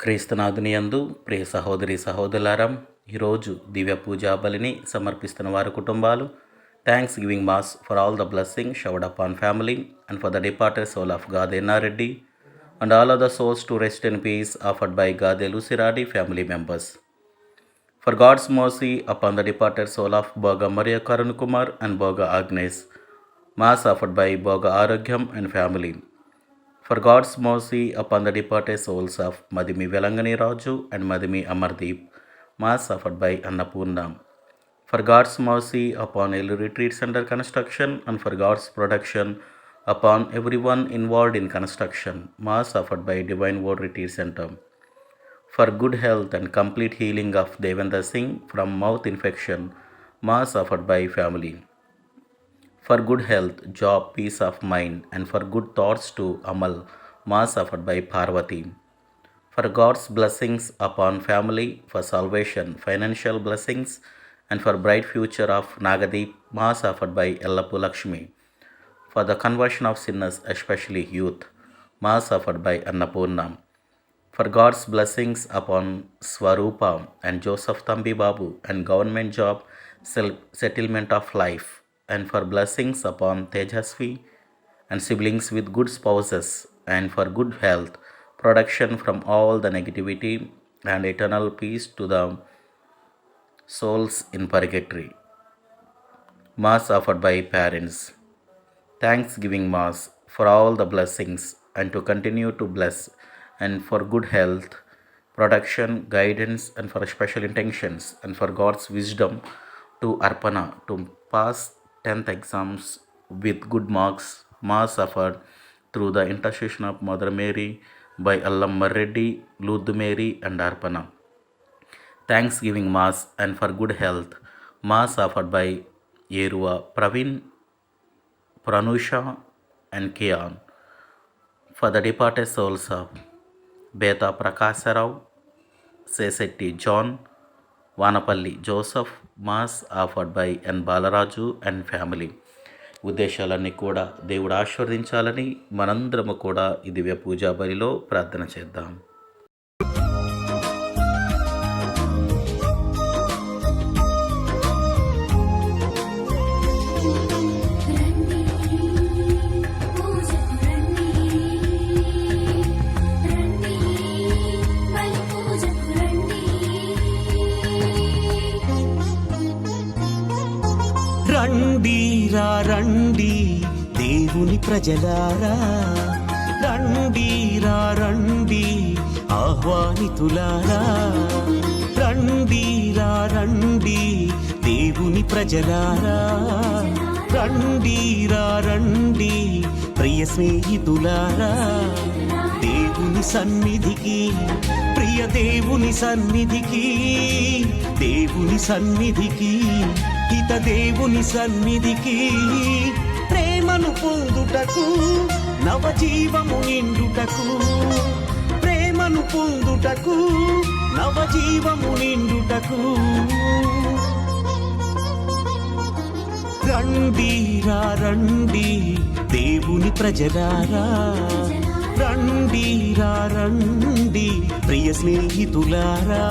క్రీస్తునాథుని యందు ప్రియ సహోదరి సహోదరులారా, ఈరోజు దివ్య పూజా బలిని సమర్పిస్తున్న వారి కుటుంబాలు thanksgiving mass for all the blessing showered upon family and for the departed soul of Gade Nareddy and all other souls to rest in peace offered by Gade Luciradi family members. For God's mercy upon the departed soul of Boga Maria Karun Kumar and Boga Agnes, Mass offered by Boga Arogyam and family. For God's mercy upon the departed souls of Madhimi Velangani Raju and Madhimi Amardeep, Mass offered by Annapurna. For God's mercy upon all retreats under construction and for God's protection upon everyone involved in construction, Mass offered by Divine Word Retreat Center. For good health and complete healing of Devendra Singh from mouth infection, Mass offered by family. For good health, job, peace of mind, and for good thoughts to Amal, Mass offered by Parvati. For God's blessings upon family, for salvation, financial blessings, and for bright future of Nagadeep, Mass offered by Yellapu Lakshmi. For the conversion of sinners, especially youth, Mass offered by Annapurna. For God's blessings upon Swarupa and Joseph Thambi Babu and government job settlement of life, and for blessings upon Tejasvi and siblings with good spouses, and for good health, protection from all the negativity, and eternal peace to the souls in purgatory. Mass offered by parents. Thanksgiving Mass for all the blessings and to continue to bless, and for good health, protection, guidance, and for special intentions, and for God's wisdom to Arpana to pass 10th exams with good marks. Mass offered through the intercession of Mother Mary by Allam Marreddy, Luddu Mary, and Arpana. Thanksgiving Mass and for good health, Mass offered by Yeruva Praveen, Pranusha, and Kian. For the departed souls of Beta Prakasarao, Sesetti John, Vanapalli Joseph, Mass offered by N. Balaraju and family. ఉద్దేశాలన్నీ కూడా దేవుడు ఆశీర్వదించాలని మనందరము కూడా ఈ దివ్య పూజా బలిలో ప్రార్థన చేద్దాం. రండిరా రండి దేవుని ప్రజలారా, రండిరా రండి ఆహ్వానితులారా, రండిరా రండి దేవుని ప్రజలారా, రండిరా రండి ప్రియ స్నేహితులారా, దేవుని సన్నిధికి, ప్రియ దేవుని సన్నిధికి, దేవుని సన్నిధికి, హిత దేవుని సన్నిధికి, ప్రేమను పొందుటకు, నవజీవము నిండుటకు, ప్రేమను పొందుటకు, నవజీవము నిండుటకు, రండిరా రండి దేవుని ప్రజలారా, రండిరా రండి ప్రియ స్నేహితులారా.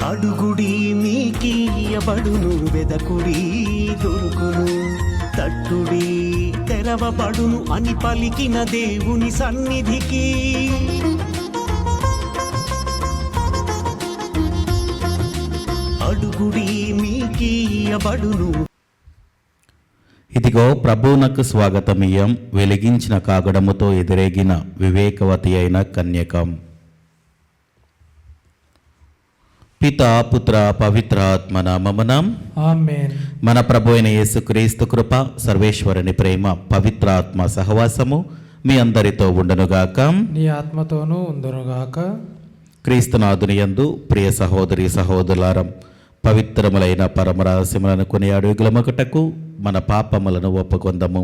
అడుగుడి మీకీయబడును, వెదకుడి దొరుకును, తట్టుడి తెరవబడును అని పలికిన దేవుని సన్నిధికి, అడుగుడి మీకీయబడును. ఇదిగో ప్రభువునకు స్వాగతమియం, వెలిగించిన కాగడముతో ఎదురేగిన వివేకవతి అయిన కన్యకం. పితా పుత్ర పవిత్రాత్మ నామమున ఆమేన్. మన ప్రభు అయిన యేసుక్రీస్తు కృప, సర్వేశ్వరుని ప్రేమ, పవిత్రాత్మ సహవాసము మీ అందరితో ఉండునుగాక. నీ ఆత్మతోనూ ఉందునుగాక. క్రీస్తునాథుని యందు ప్రియ సహోదరి సహోదరులారం, పవిత్రములైన పరమరహస్యములను కొనియాడు యుగలమొకటకు మన పాపములను ఒప్పుకొందము.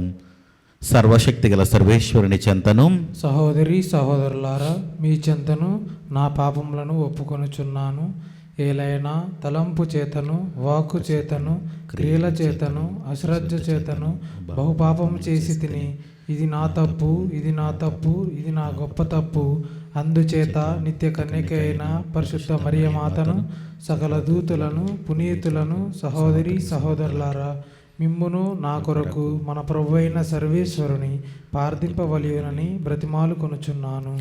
సర్వశక్తిగల సర్వేశ్వరుని చెంతను సహోదరి సహోదరులారా, మీ చెంతను నా పాపములను ఒప్పుకొనుచున్నాను. ఏలైనా తలంపు చేతను, వాక్కు చేతను, క్రియల చేతను, అశ్రద్ధ చేతను బహుపాపము చేసి తిని, ఇది నా తప్పు, ఇది నా తప్పు, ఇది నా గొప్ప తప్పు. అందుచేత నిత్య కన్యక అయిన పరిశుద్ధ మరియమాతను, సకల దూతులను, పునీతులను, సహోదరి సహోదరులారా, మిమ్మును నా కొరకు మన ప్రభువైన సర్వేశ్వరుని ప్రార్థింపవలయునని బ్రతిమాలు కొనుచున్నాను.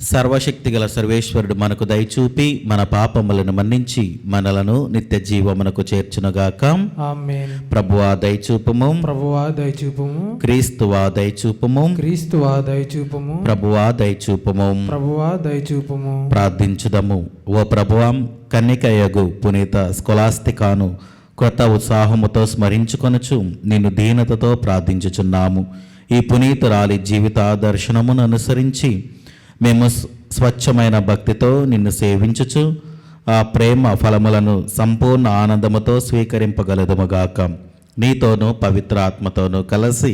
సర్వశక్తిగల సర్వేశ్వరుడు మనకు దయచూపి మన పాపములను మన్నించి మనలను నిత్య జీవమునకు చేర్చునుగాక. ఆమేన్. ప్రభువా దయచూపుము, ప్రభువా దయచూపుము, క్రీస్తువా దయచూపుము, క్రీస్తువా దయచూపుము, ప్రభువా దయచూపుము. ప్రభువా దయచూపుము. ప్రార్థించుదము. ఓ ప్రభువాం, కన్నికయగు పునీత స్కొలాస్తికాను క్రొత్త ఉత్సాహముతో స్మరించుకొనుచు నిన్ను దీనతతో ప్రార్థించుచున్నాము. ఈ పునీతురాలి జీవితాదర్శనమును అనుసరించి మేము స్వచ్ఛమైన భక్తితో నిన్ను సేవించుచు ఆ ప్రేమ ఫలములను సంపూర్ణ ఆనందముతో స్వీకరింపగలదుముగాక. నీతోనూ పవిత్ర ఆత్మతోనూ కలిసి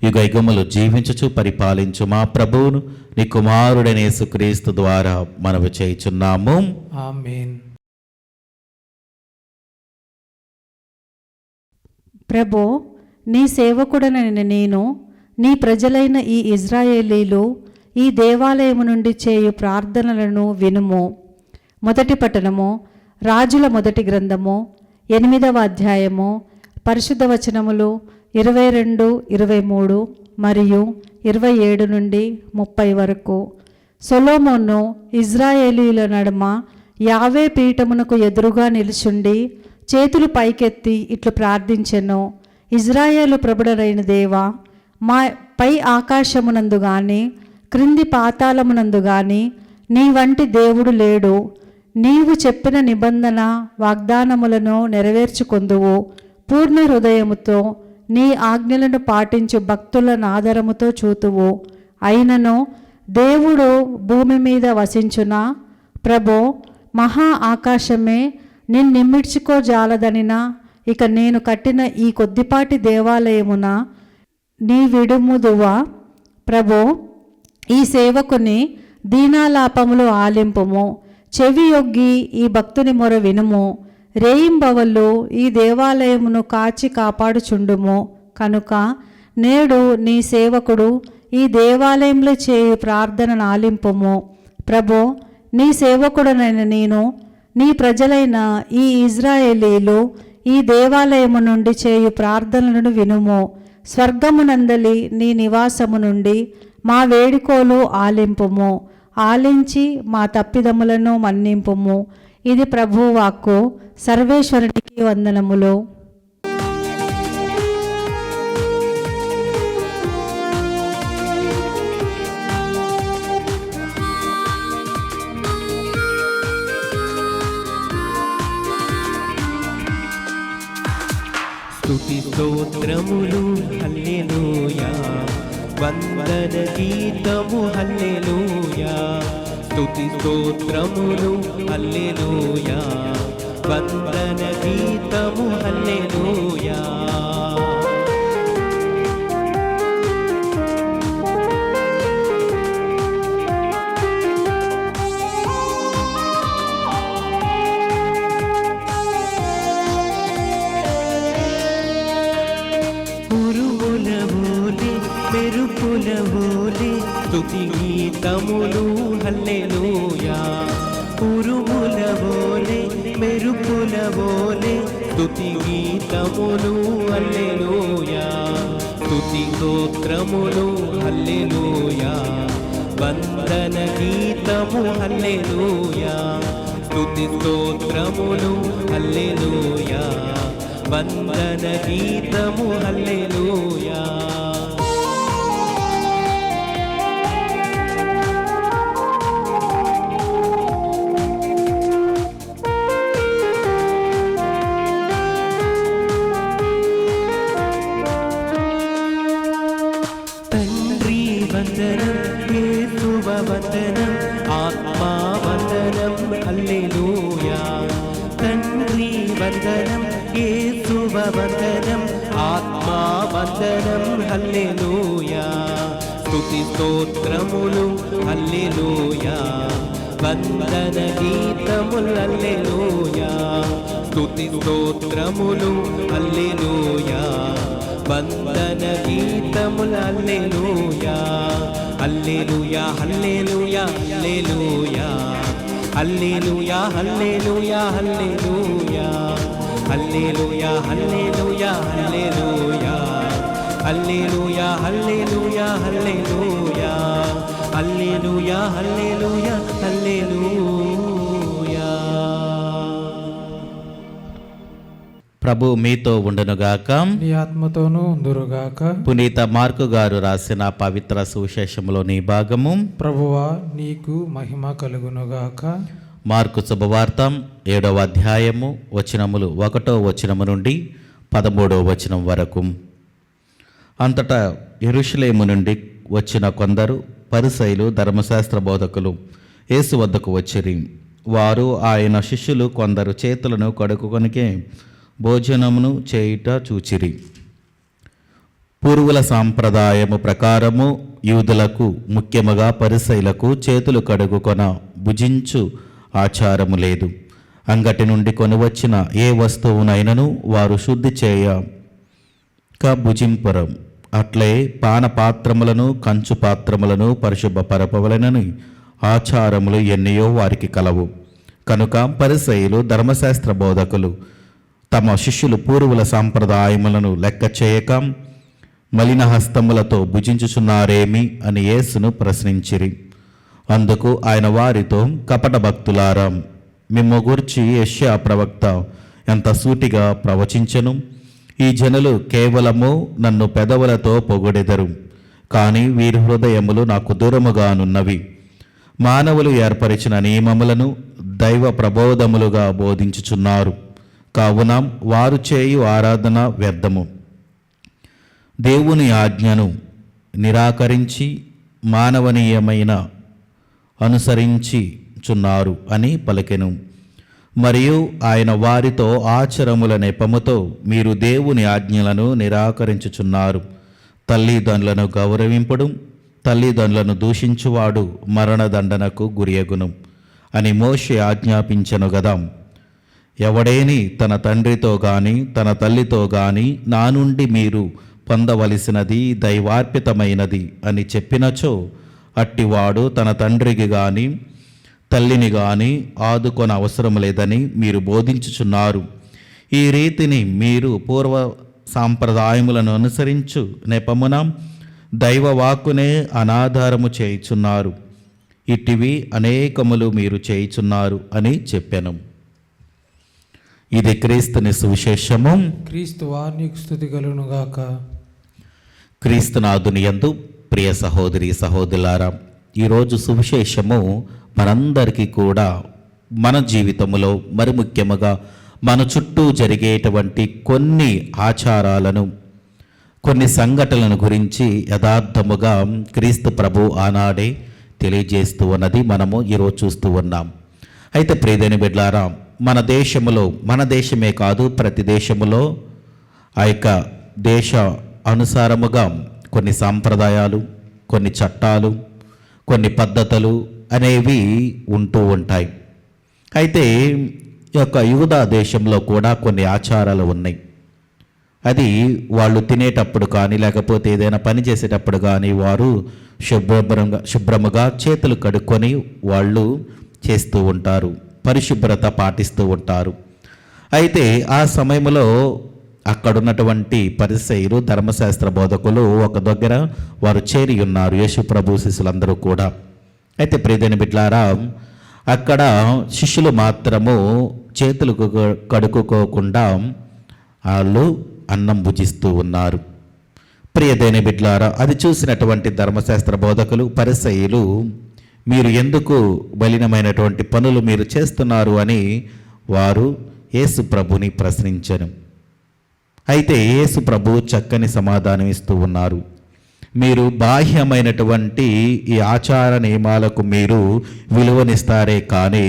యుగ యుగములు జీవించుచు పరిపాలించు మా ప్రభువును నీ కుమారుడైన యేసుక్రీస్తు ద్వారా మనవి చేయుచున్నాము. ఆమేన్. ప్రభో, నీ సేవకుడనైన నేను, నీ ప్రజలైన ఈ ఇజ్రాయేలీలు ఈ దేవాలయము నుండి చేయు ప్రార్థనలను వినుము. మొదటి పట్టణము రాజుల మొదటి గ్రంథము 8వ అధ్యాయము పరిశుద్ధ వచనములు 22, 23 మరియు 27 నుండి 30 వరకు. సొలొమోను ఇజ్రాయేలీల నడుమ యావే పీఠమునకు ఎదురుగా నిలుచుండి చేతులు పైకెత్తి ఇట్లు ప్రార్థించెను. ఇజ్రాయేలు ప్రభుడరైన దేవా, మా పై ఆకాశమునందు గాని క్రింది పాతాళమునందు గాని నీ వంటి దేవుడు లేడు. నీవు చెప్పిన నిబంధన వాగ్దానములను నెరవేర్చుకొందువు. పూర్ణ హృదయముతో నీ ఆజ్ఞలను పాటించు భక్తులను ఆదరముతో చూతువు. అయినను దేవుడు భూమి మీద వసించునా? ప్రభో, మహా ఆకాశమే నిన్నిమ్మిడ్చుకోజాలదనినా ఇక నేను కట్టిన ఈ కొద్దిపాటి దేవాలయమున నీ విడుముదువా? ప్రభో, ఈ సేవకుని దీనాలాపములు ఆలింపుము. చెవి యొగ్గి ఈ భక్తుని మొర వినుము. రేయింబవళ్ళు ఈ దేవాలయమును కాచి కాపాడుచుండుము. కనుక నేడు నీ సేవకుడు ఈ దేవాలయంలో చేయు ప్రార్థనను ఆలింపుము. ప్రభో, నీ సేవకుడనైన నేను, నీ ప్రజలైన ఈ ఇజ్రాయేలీలు ఈ దేవాలయము నుండి చేయు ప్రార్థనలను వినుము. స్వర్గమునందలి నీ నివాసము నుండి మా వేడుకోలు ఆలింపుము. ఆలించి మా తప్పిదములను మన్నింపుము. ఇది ప్రభువాక్కు. సర్వేశ్వరునికి వందనములు. స్తుతి స్తోత్రములు హల్లెలూయా, వందన గీతము హల్లెలూయా. స్తుతి స్తోత్రములు హల్లెలూయా, వందన గీతము హల్లెలూయా. మెరుపుల ఓలే స్తుతి గీతములు హల్లెలూయా. ఉరుముల ఓలే మెరుపుల ఓలే స్తుతి గీతములు హల్లెలూయా. స్తుతి స్తోత్రములు హల్లెలూయా, వందన గీతము హల్లెలూయా. స్తుతి స్తోత్రములు హల్లెలూయా, వందన గీతము హల్లెలూయా. తండ్రి వందనం వందనం హల్లెలూయా, స్తుతి స్తోత్రములు హల్లెలూయా, వందన గీతములు హల్లెలూయా, స్తుతి స్తోత్రములు హల్లెలూయా, వందన గీతములు హల్లెలూయా, హల్లెలూయా హల్లెలూయా హల్లెలూయా, హల్లెలూయా హల్లెలూయా హల్లెలూయా, హల్లెలూయా హల్లెలూయా హల్లెలూయా, హల్లెలూయా హల్లెలూయా హల్లెలూయా, హల్లెలూయా హల్లెలూయా హల్లెలూయా. ప్రభు మీతో ఉండునుగాక. నీ ఆత్మతోనూ ఉందురుగాక. పునీత మార్కు గారు రాసిన పవిత్ర సువిశేషంలోని భాగము. ప్రభువా నీకు మహిమ కలుగునుగాక. మార్కు శుభవార్త 7వ అధ్యాయము వచనములు 1వ వచనము నుండి 13వ వచనం వరకు. అంతటా యెరూషలేము నుండి వచ్చిన కొందరు పరిసయ్యులు, ధర్మశాస్త్ర బోధకులు యేసు వద్దకు వచ్చిరి. వారు ఆయన శిష్యులు కొందరు చేతులను కడుక్కొనికే భోజనమును చేయుట చూచిరి. పూర్వుల సాంప్రదాయము ప్రకారము యూదులకు, ముఖ్యముగా పరిసయ్యులకు చేతులు కడుగుకొన భుజించు ఆచారము లేదు. అంగటి నుండి కొనివచ్చిన ఏ వస్తువునైనను వారు శుద్ధి చేయక భుజింపరం. అట్లే పానపాత్రములను, కంచు పాత్రములను పరిశుభ్రపరపవలెనని ఆచారములు ఎన్నయో వారికి కలవు. కనుక పరిసయ్యులు, ధర్మశాస్త్ర బోధకులు తమ శిష్యులు పూర్వుల సాంప్రదాయములను లెక్క చేయక మలిన హస్తములతో భుజించుచున్నారేమి అని యేసును ప్రశ్నించిరి. అందుకు ఆయన వారితో, కపట భక్తులారా, మిమ్ము గూర్చి యెషయా ప్రవక్త ఎంత సూటిగా ప్రవచించెను. ఈ జనులు కేవలము నన్ను పెదవులతో పొగడెదరు, కానీ వీరి హృదయములు నాకు దూరముగానున్నవి. మానవులు ఏర్పరిచిన నియమములను దైవ ప్రబోధములుగా బోధించుచున్నారు. కావున వారు చేయు ఆరాధన వ్యర్థము. దేవుని ఆజ్ఞను నిరాకరించి మానవనీయమైన అనుసరించుచున్నారు అని పలికెను. మరియు ఆయన వారితో ఆచరముల నెపముతో, మీరు దేవుని ఆజ్ఞలను నిరాకరించుచున్నారు. తల్లిదండ్రులను గౌరవింపడు, తల్లిదండ్రులను దూషించువాడు మరణదండనకు గురియగును అని మోషే ఆజ్ఞాపించెను గదా. ఎవడేని తన తండ్రితో గాని తన తల్లితో గాని నా నుండి మీరు పొందవలసినది దైవార్పితమైనది అని చెప్పినచో అట్టివాడు తన తండ్రికి గాని తల్లిని గాని ఆదుకొన అవసరం లేదని మీరు బోధించుచున్నారు. ఈ రీతిని మీరు పూర్వ సాంప్రదాయములను అనుసరించు నెపమున దైవవాక్కునే అనాధారము చేయుచున్నారు. ఇటివి అనేకములు మీరు చేయుచున్నారు అని చెప్పాను. ఇది క్రీస్తుని సువిశేషము. క్రీస్తువా నీకు స్తుతి కలుగునుగాక. క్రీస్తునాథుని యందు ప్రియ సహోదరి సహోదరులారా, ఈరోజు సువిశేషము మనందరికీ కూడా మన జీవితంలో మరి ముఖ్యముగా మన చుట్టూ జరిగేటువంటి కొన్ని ఆచారాలను, కొన్ని సంఘటనలను గురించి యథార్థముగా క్రీస్తు ప్రభు ఆనాడే తెలియజేస్తూ ఉన్నది మనము ఈరోజు చూస్తూ ఉన్నాం. అయితే ప్రియదేని బిడ్డలారా, మన దేశంలో, మన దేశమే కాదు ప్రతి దేశంలో ఆ యొక్క దేశ అనుసారముగా కొన్ని సాంప్రదాయాలు, కొన్ని చట్టాలు, కొన్ని పద్ధతులు అనేవి ఉంటూ ఉంటాయి. అయితే ఈ యొక్క యూదా దేశంలో కూడా కొన్ని ఆచారాలు ఉన్నాయి. అది వాళ్ళు తినేటప్పుడు కానీ లేకపోతే ఏదైనా పని చేసేటప్పుడు కానీ వారు శుభ్రముగా చేతులు కడుక్కొని వాళ్ళు చేస్తూ ఉంటారు, పరిశుభ్రత పాటిస్తూ ఉంటారు. అయితే ఆ సమయంలో అక్కడున్నటువంటి పరిసయ్యులు, ధర్మశాస్త్ర బోధకులు ఒక దగ్గర వారు చేరి ఉన్నారు, యేసు ప్రభు శిష్యులందరూ కూడా. అయితే ప్రియదేని బిడ్డలారా, అక్కడ శిష్యులు మాత్రము చేతులు కడుక్కోకుండా వాళ్ళు అన్నం భుజిస్తూ ఉన్నారు. ప్రియదేని బిడ్డలారా, అది చూసినటువంటి ధర్మశాస్త్ర బోధకులు, పరిసయ్యులు, మీరు ఎందుకు బలీనమైనటువంటి పనులు మీరు చేస్తున్నారు అని వారు యేసు ప్రభుని ప్రశ్నించను. అయితే యేసు ప్రభు చక్కని సమాధానం ఇస్తూ ఉన్నారు. మీరు బాహ్యమైనటువంటి ఈ ఆచార నియమాలకు మీరు విలువనిస్తారే కానీ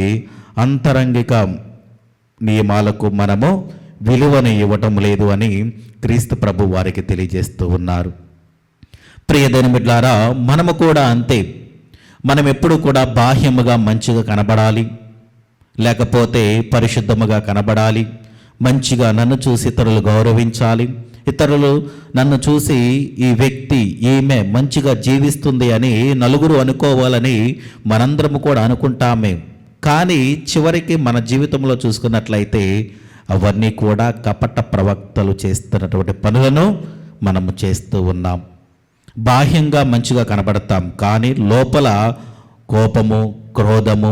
అంతరంగిక నియమాలకు మనము విలువను ఇవ్వటం లేదు అని క్రీస్తు ప్రభు వారికి తెలియజేస్తూ ఉన్నారు. ప్రియమైన బిడ్డలారా, మనము కూడా అంతే. మనం ఎప్పుడు కూడా బాహ్యముగా మంచిగా కనబడాలి, లేకపోతే పరిశుద్ధముగా కనబడాలి, మంచిగా నన్ను చూసి ఇతరులు గౌరవించాలి, ఇతరులు నన్ను చూసి ఈ వ్యక్తి ఈమె మంచిగా జీవిస్తుంది అని నలుగురు అనుకోవాలని మనందరము కూడా అనుకుంటామే. కానీ చివరికి మన జీవితంలో చూసుకున్నట్లయితే అవన్నీ కూడా కపట ప్రవక్తలు చేస్తున్నటువంటి పనులను మనము చేస్తూ ఉన్నాం. బాహ్యంగా మంచిగా కనబడతాం, కానీ లోపల కోపము, క్రోధము,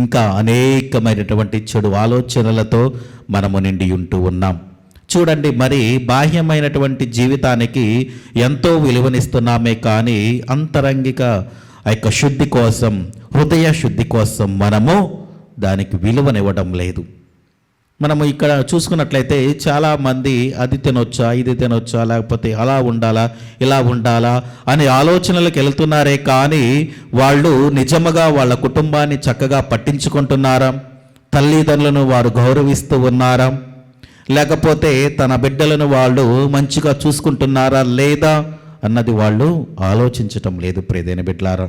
ఇంకా అనేకమైనటువంటి చెడు ఆలోచనలతో మనము నిండి ఉంటూ ఉన్నాం. చూడండి, మరి బాహ్యమైనటువంటి జీవితానికి ఎంతో విలువనిస్తున్నామే, కానీ అంతరంగిక ఆ యొక్క శుద్ధి కోసం, హృదయ శుద్ధి కోసం మనము దానికి విలువనివ్వడం లేదు. మనము ఇక్కడ చూసుకున్నట్లయితే చాలామంది అది తినొచ్చా, ఇది తినొచ్చా, లేకపోతే అలా ఉండాలా, ఇలా ఉండాలా అనే ఆలోచనలకు వెళ్తున్నారే, కానీ వాళ్ళు నిజముగా వాళ్ళ కుటుంబాన్ని చక్కగా పట్టించుకుంటున్నారా? తల్లిదండ్రులను వారు గౌరవిస్తూ ఉన్నారా? లేకపోతే తన బిడ్డలను వాళ్ళు మంచిగా చూసుకుంటున్నారా లేదా అన్నది వాళ్ళు ఆలోచించటం లేదు. ప్రియమైన బిడ్డలారా,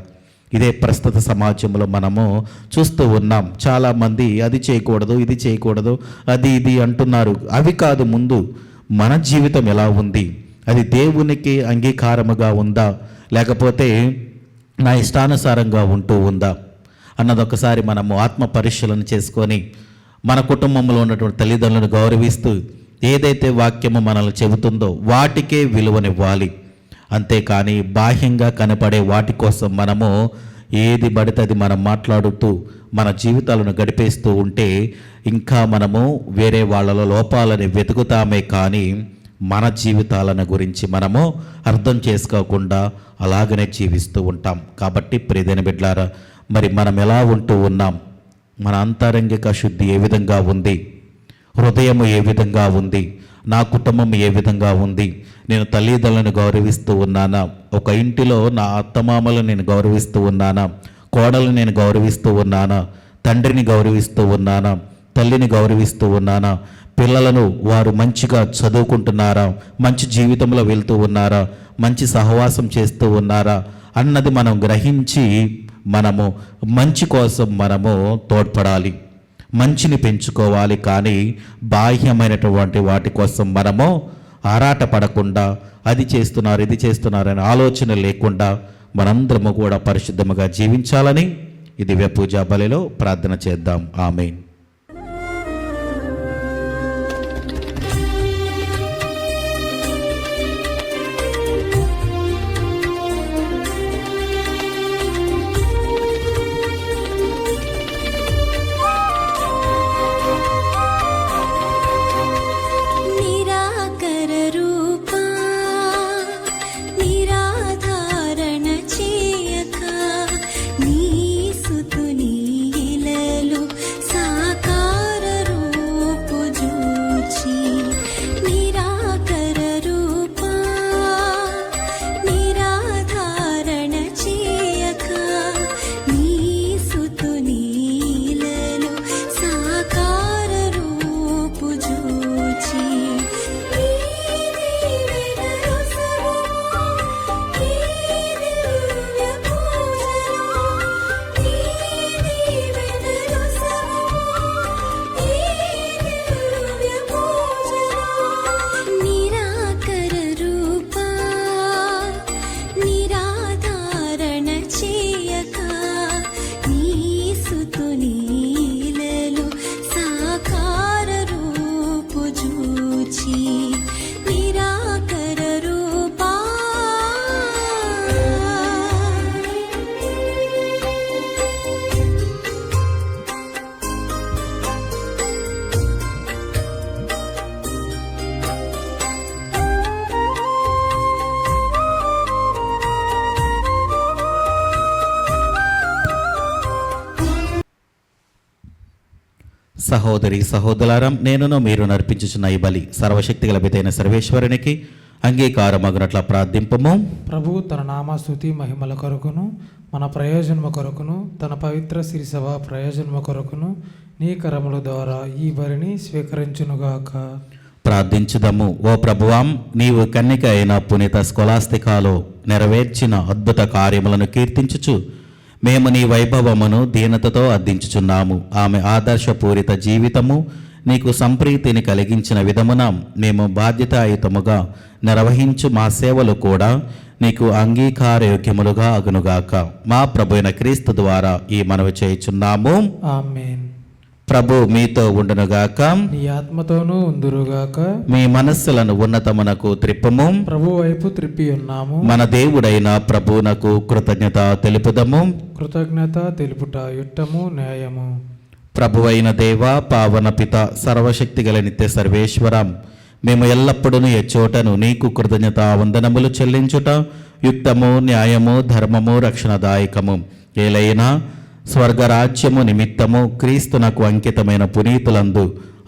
ఇదే ప్రస్తుత సమాజంలో మనము చూస్తూ ఉన్నాం. చాలామంది అది చేయకూడదు, ఇది చేయకూడదు, అది ఇది అంటున్నారు. అవి కాదు, ముందు మన జీవితం ఎలా ఉంది, అది దేవునికి అంగీకారముగా ఉందా, లేకపోతే నా ఇష్టానుసారంగా ఉంటూ ఉందా అన్నది ఒకసారి మనము ఆత్మ పరిశీలన చేసుకొని మన కుటుంబంలో ఉన్నటువంటి తల్లిదండ్రులను గౌరవిస్తూ ఏదైతే వాక్యము మనల్ని చెబుతుందో వాటికే విలువనివ్వాలి. అంతేకాని బాహ్యంగా కనపడే వాటి కోసం మనము ఏది పడితే అది మనం మాట్లాడుతూ మన జీవితాలను గడిపేస్తూ ఉంటే ఇంకా మనము వేరే వాళ్ళలో లోపాలని వెతుకుతామే, కానీ మన జీవితాలను గురించి మనము అర్థం చేసుకోకుండా అలాగనే జీవిస్తూ ఉంటాం. కాబట్టి ప్రియమైన బిడ్డలారా, మరి మనం ఎలా ఉంటూ ఉన్నాం, మన అంతరంగిక శుద్ధి ఏ విధంగా ఉంది, హృదయము ఏ విధంగా ఉంది, నా కుటుంబం ఏ విధంగా ఉంది, నేను తల్లిదండ్రులను గౌరవిస్తూ ఉన్నానా, ఒక ఇంటిలో నా అత్తమామలను నేను గౌరవిస్తూ ఉన్నానా, కోడలను నేను గౌరవిస్తూ ఉన్నానా, తండ్రిని గౌరవిస్తూ ఉన్నానా, తల్లిని గౌరవిస్తూ ఉన్నానా, పిల్లలను వారు మంచిగా చదువుకుంటున్నారా, మంచి జీవితంలో వెళ్తూ ఉన్నారా, మంచి సహవాసం చేస్తూ ఉన్నారా అన్నది మనం గ్రహించి మనము మంచి కోసం మనము తోడ్పడాలి, మంచిని పెంచుకోవాలి. కానీ బాహ్యమైనటువంటి వాటి కోసం మనము ఆరాటపడకుండా అది చేస్తున్నారు, ఇది చేస్తున్నారు అనే ఆలోచన లేకుండా మనందరము కూడా పరిశుద్ధముగా జీవించాలని ఈ దివ్య పూజా బలిలో ప్రార్థన చేద్దాం. ఆమేన్. సహోదరి సహోదరులారా, నేనును మీరు నర్పించుచున్న ఈ బలి సర్వశక్తి గలబితైన సర్వేశ్వరునికి అంగీకారమగునట్ల ప్రార్థింపము. ప్రభువు తన నామస్తుతి మహిమల కొరకును మన ప్రయోజనము కొరకును తన పవిత్ర శిరసభ ప్రయోజనము కొరకును నీ కరముల ద్వారా ఈ బలిని స్వీకరించునుగాక. ప్రార్థించుదము. ఓ ప్రభువాం, నీవు కన్నిక అయిన పునీత స్కొలాస్తికాలో నెరవేర్చిన అద్భుత కార్యములను కీర్తించుచు మేము నీ వైభవమును దీనతతో అర్థించుచున్నాము. ఆమె ఆదర్శపూరిత జీవితము నీకు సంప్రీతిని కలిగించిన విధమున మేము బాధ్యతాయుతముగా నిర్వహించు మా సేవలు కూడా నీకు అంగీకారయోగ్యములుగా అగునుగాక. మా ప్రభు అయిన క్రీస్తు ద్వారా ఈ మనవి చేయుచున్నాము. ఆమేన్. ప్రభు మీతో ఉండునుగాక. నీ ఆత్మతోనూ ఉందురుగాక. మీ మనస్సులను ఉన్నతమునకు త్రిప్పము. ప్రభు వైపు త్రిప్పి ఉన్నాము. మన దేవుడైన ప్రభువునకు కృతజ్ఞత తెలుపుదము. కృతజ్ఞత తెలుపుట యుట్టము న్యాయము. ప్రభువైన దేవ, పావన పిత, సర్వశక్తి గల నిత్య సర్వేశ్వరం, మేము ఎల్లప్పుడూ ఎచ్చోటను నీకు కృతజ్ఞత వందనములు చెల్లించుట యుక్తము, న్యాయము, ధర్మము, రక్షణదాయకము. ఏలైనా స్వర్గరాజ్యము నిమిత్తము క్రీస్తునకు అంకితమైన పునీతులందు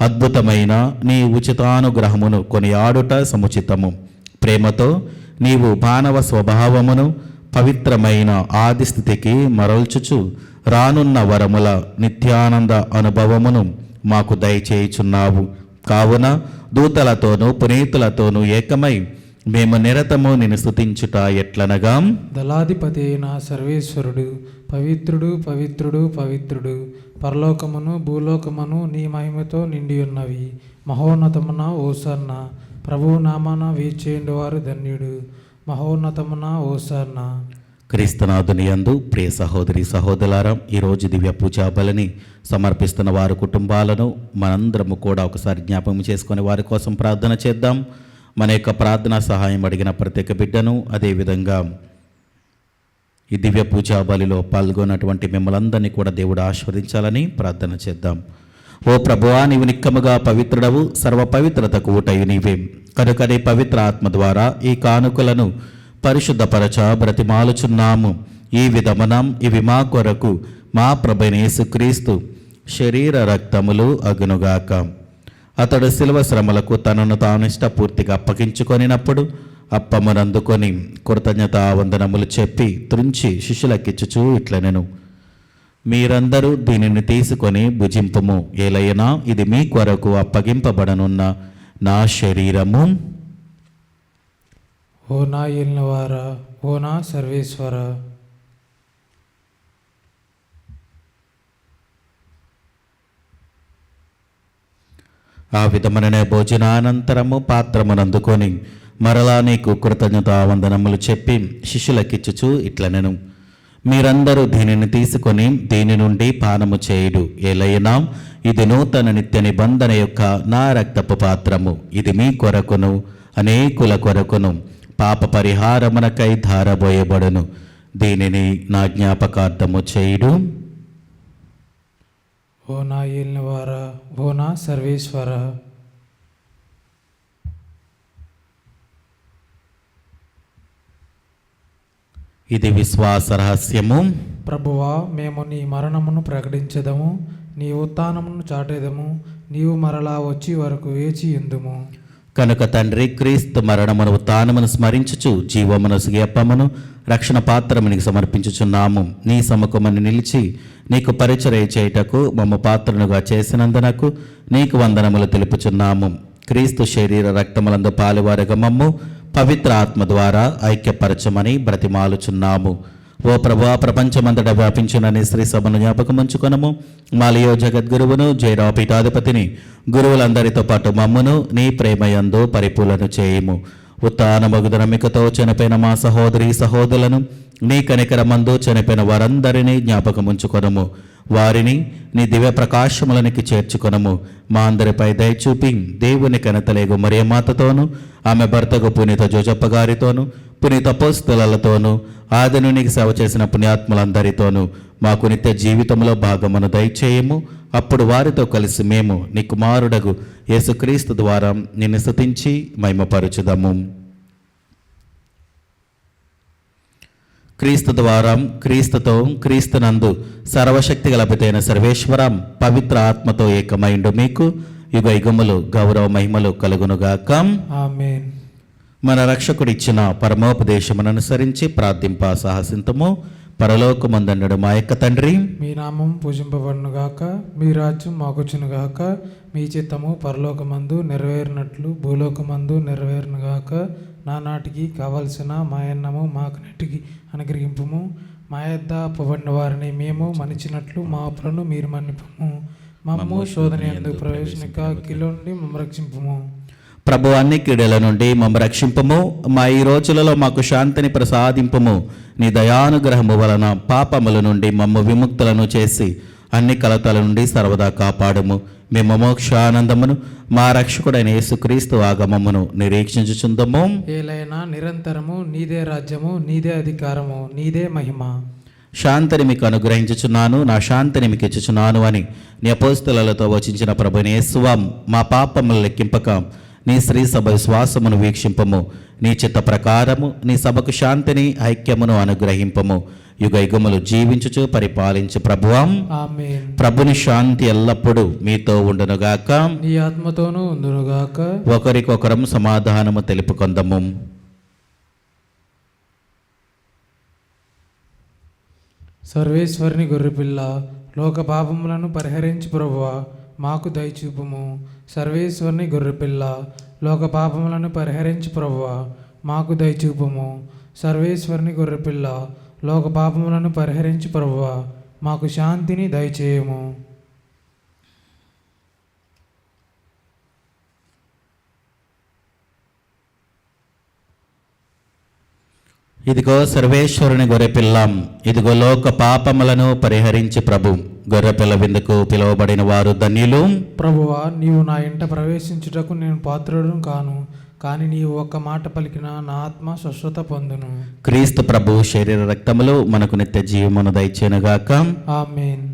అద్భుతమైన నీ ఉచితానుగ్రహమును కొనియాడుట సముచితము. ప్రేమతో నీవు మానవ స్వభావమును పవిత్రమైన ఆది స్థితికి మరల్చుచు రానున్న వరముల నిత్యానంద అనుభవమును మాకు దయచేయుచున్నావు. కావున దూతలతోనూ పునీతులతోనూ ఏకమై మేము నిరతము నిన్ను స్తుతించుట ఎట్లనగా, దళాధిపతి అయిన సర్వేశ్వరుడు పవిత్రుడు పవిత్రుడు పవిత్రుడు, పరలోకమును భూలోకమును నీ మహిమతో నిండి ఉన్నవి. మహోన్నతమున ఓసన్న. ప్రభువు నామాన వీచేండు వారు ధన్యుడు. మహోన్నతమున ఓసన్న. క్రీస్తునాథుని యందు ప్రియ సహోదరి సహోదరులారా, ఈరోజు దివ్య పూజా బలిని సమర్పిస్తున్న వారి కుటుంబాలను మనందరము కూడా ఒకసారి జ్ఞాపకం చేసుకుని వారి కోసం ప్రార్థన చేద్దాం. మన యొక్క ప్రార్థనా సహాయం అడిగిన ప్రత్యేక బిడ్డను, అదేవిధంగా ఈ దివ్య పూజా బలిలో పాల్గొన్నటువంటి మిమ్మల్ందరినీ కూడా దేవుడు ఆశీర్వదించాలని ప్రార్థన చేద్దాం. ఓ ప్రభువా, నీవు నిక్కముగా పవిత్రుడవు, సర్వ పవిత్రతకు ఊటయు నీవే. కనుక నీ పవిత్ర ఆత్మ ద్వారా ఈ కానుకలను పరిశుద్ధపరచ బ్రతిమాలుచున్నాము. ఈ విధమున ఇవి మా కొరకు మా ప్రభువైన యేసుక్రీస్తు శరీర రక్తములు అగునుగాక. అతడు శిలువ శ్రమలకు తనను తాను ఇష్టపూర్తిగా అప్పగించుకొనినప్పుడు అప్పమునందుకొని కృతజ్ఞతా వందనములు చెప్పి త్రుంచి శిష్యులకిచ్చుచూ ఇట్లనెను, మీరందరూ దీనిని తీసుకొని భుజింపుము. ఏలైనా ఇది మీ కొరకు అప్పగింపబడనున్న నా శరీరము. ఓ నా ఏలినవారా, ఓ నా సర్వేశ్వర. ఆ విధముననే భోజనానంతరము పాత్రమునందుకొని మరలా నీకు కృతజ్ఞతా వందనములు చెప్పి శిష్యులకిచ్చుచూ ఇట్లనెను, మీరందరూ దీనిని తీసుకొని దీని నుండి పానము చేయుడు. ఏలైనా ఇది నూతన నిత్య నిబంధన యొక్క నా రక్తపు పాత్రము. ఇది మీ కొరకును అనేకుల కొరకును పాప పరిహారమునకై ధారబోయబడును. దీనిని నా జ్ఞాపకార్థము చేయుడు. ఓ నా ఏలినవారా, ఓ నా సర్వేశ్వర. ఇది విశ్వాస రహస్యము. ప్రభువా, మేము నీ మరణమును ప్రకటించదము, నీ ఉత్థానమును చాటెదము. నీవు మరలా వచ్చి వరకు వేచి ఉందుము. కనుక తండ్రి, క్రీస్తు మరణమును ఉత్థానమును స్మరించుచు జీవమును సిగేపమును రక్షణ పాత్రమునికి సమర్పించుచున్నాము. నీ సముఖమును నిలిచి నీకు పరిచర్య చేయుటకు మమ్మ పాత్రనుగా చేసినందునకు నీకు వందనములు తెలుపుచున్నాము. క్రీస్తు శరీర రక్తములందు పాలువారగా మమ్ము పవిత్ర ఆత్మ ద్వారా ఐక్యపరచమని బ్రతిమాలుచున్నాము. ఓ ప్రభువా, ప్రపంచమంతటా వ్యాపించునని శ్రీ సభను జ్ఞాపకముంచుకొనము. మాలియో జగద్గురువును, జయరావు పీఠాధిపతిని, గురువులందరితో పాటు మమ్మును నీ ప్రేమయందు పరిపూర్ణను చేయుము. ఉత్థానమగు నమ్మికతో చనిపోయిన మా సహోదరి సహోదరులను నీ కనికరమందు చనిపోయిన వారందరినీ జ్ఞాపకముంచుకొనము. వారిని నీ దివ్య ప్రకాశములనికి చేర్చుకొనము. మా అందరిపై దయచూపి దేవుని కనతలేగు మరియమాతతోను, ఆమె భర్తకు పునీత జోజప్ప గారితోను, పునీత అపోస్తలులతోనూ, ఆదిను నీకు సేవ చేసిన పుణ్యాత్ములందరితోనూ మాకు నిత్య జీవితంలో భాగమును దయచేయము. అప్పుడు వారితో కలిసి మేము నీ కుమారుడగు యేసుక్రీస్తు ద్వారా నిన్ను స్తుతించి మహిమపరచుదము. క్రీస్తు ద్వారా, క్రీస్తుతో, క్రీస్తునందు సర్వశక్తి గలపితైన సర్వేశ్వరం పవిత్ర ఆత్మతో ఏకమైండు మీకు యుగ యుగములు గౌరవ మహిమలు కలుగునుగాక. ఆమేన్. మన రక్షకుడిచ్చిన పరమోపదేశమును అనుసరించి ప్రార్థింప సాహసింతము. పరలోకమందుండు మా యొక్క తండ్రి, మీ నామం పూజింపబడునుగాక. మీ రాజ్యం మాకొచ్చునుగాక. మీ చిత్తము పరలోకమందు నెరవేరినట్లు భూలోకమందు నెరవేరునుగాక. నానాటికి కావలసిన మాయన్నము మాకు నెటికి అనుగ్రహింపుము. మా యొద్ద అప్పుబడిన వారిని మేము మన్నించినట్లు మా అప్పులను మీరు మన్నింపుము. మమ్ము శోధన యందు ప్రవేశింపక కీడు నుండి మమ్ము రక్షింపుము. ప్రభు అన్ని కీడుల నుండి మమ్మ రక్షింపము. మా ఈ రోజులలో మాకు శాంతిని ప్రసాదింపము. నీ దయానుగ్రహము వలన పాపముల నుండి మమ్ము విముక్తులను చేసి అన్ని కలతల నుండి సర్వదా కాపాడుము. మేము మోక్షానందమును మా రక్షకుడైన యేసుక్రీస్తు ఆగమమును నిరీక్షించుచుందము. ఏలైనా నిరంతరము నీదే రాజ్యము, నీదే అధికారము, నీదే మహిమ. శాంతిని మీకు అనుగ్రహించుచున్నాను, నా శాంతిని మీకు ఇచ్చుచున్నాను అని నీ అపోస్తలులతో వచించిన ప్రభుని యేసువం, మా పాపములు లెక్కింపక నీ శ్రీ సభ విశ్వాసమును వీక్షింపము. నీ చిత్త ప్రకారము నీ సభకు శాంతిని ఐక్యమును అనుగ్రహింపము. యుగ యుగములు జీవించుచు పరిపాలించు ప్రభువం. ఆమేన్. ప్రభుని శాంతి ఎల్లప్పుడూ మీతో ఉండునుగాక. నీ ఆత్మతోనూ ఉందునుగాక. ఒకరికొకరం సమాధానము తెలుపుకొందము. సర్వేశ్వరుని గొర్రెపిల్ల, లోక పాపములను పరిహరించి ప్రభువా మాకు దయచూపుము. సర్వేశ్వరుని గొర్రెపిల్ల, లోక పాపములను పరిహరించి ప్రభువా మాకు దయచూపుము. సర్వేశ్వరుని గొర్రెపిల్ల, లోక పాపములను పరిహరించి ప్రభువా మాకు శాంతిని దయచేయము. ఇదిగో సర్వేశ్వరుని గొర్రెపిల్లం, ఇదిగో లోక పాపములను పరిహరించి ప్రభు. గొర్రెపిల్ల విందుకు పిలువబడిన వారు ధన్యులు. ప్రభువా, నీవు నా ఇంట ప్రవేశించుటకు నేను పాత్రుడును కాను, కానీ నీవు ఒక్క మాట పలికిన నా ఆత్మ స్వస్థత పొందును. క్రీస్తు ప్రభు శరీర రక్తములు మనకు నిత్య జీవమును దయచేయునుగాక. ఆమేన్.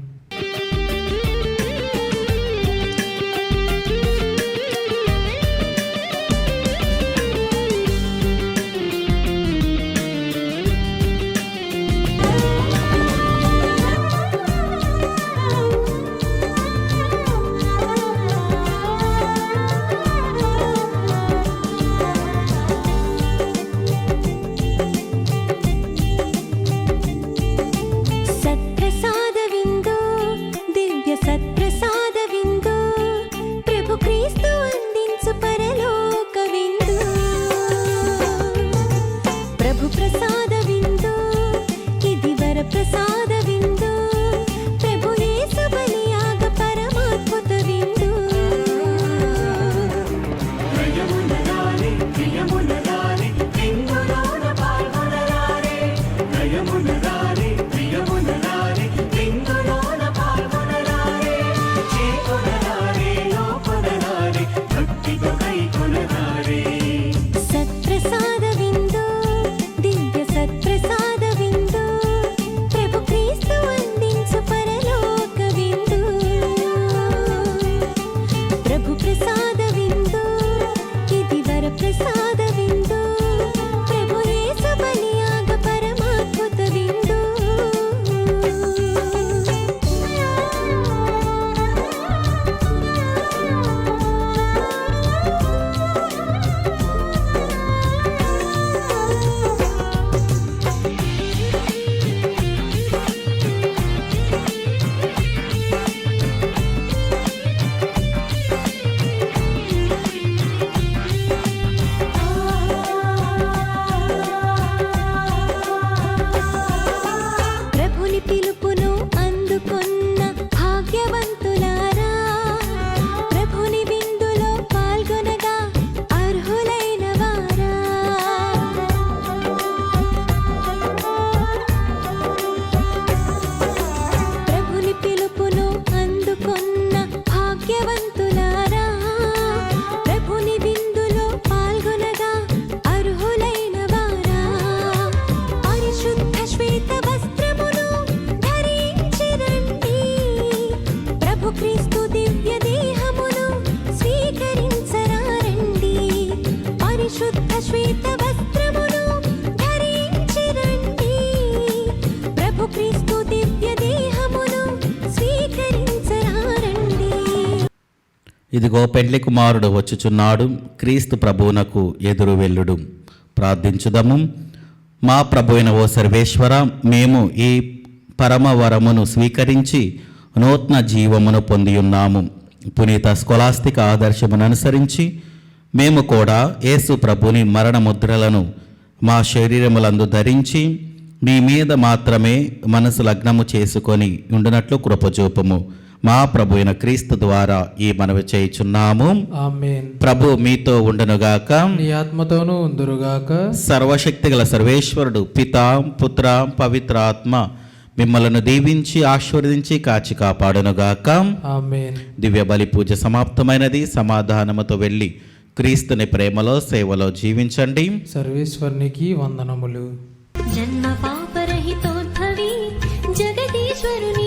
ఇదిగో పెండ్లి కుమారుడు వచ్చుచున్నాడు, క్రీస్తు ప్రభువునకు ఎదురు వెళ్ళుడు. ప్రార్థించుదము. మా ప్రభు అయిన ఓ సర్వేశ్వర, మేము ఈ పరమ వరమును స్వీకరించి నూతన జీవమును పొంది ఉన్నాము. పునీత స్కొలాస్తిక ఆదర్శమును అనుసరించి మేము కూడా యేసు ప్రభుని మరణ ముద్రలను మా శరీరములందు ధరించి మీ మీద మాత్రమే మనసు లగ్నము చేసుకొని ఉండునట్లు కృపచూపము. మా ప్రభు అయిన క్రీస్తు ద్వారా ఈ మనవి చేయుచున్నాము. ఆమేన్. ప్రభు మీతో ఉండునుగాక. నీ ఆత్మతోనూ ఉందురుగాక. సర్వశక్తి గల సర్వేశ్వరుడు పితా పుత్ర పవిత్ర ఆత్మ మిమ్మలను దీవించి ఆశీర్వదించి కాచి కాపాడునుగాక. ఆమేన్. దివ్య బలి పూజ సమాప్తమైనది. సమాధానముతో వెళ్ళి క్రీస్తుని ప్రేమలో సేవలో జీవించండి. సర్వేశ్వరునికి వందనములు. జన్మ పాపరహితోద్భవి జగదీశ్వరుని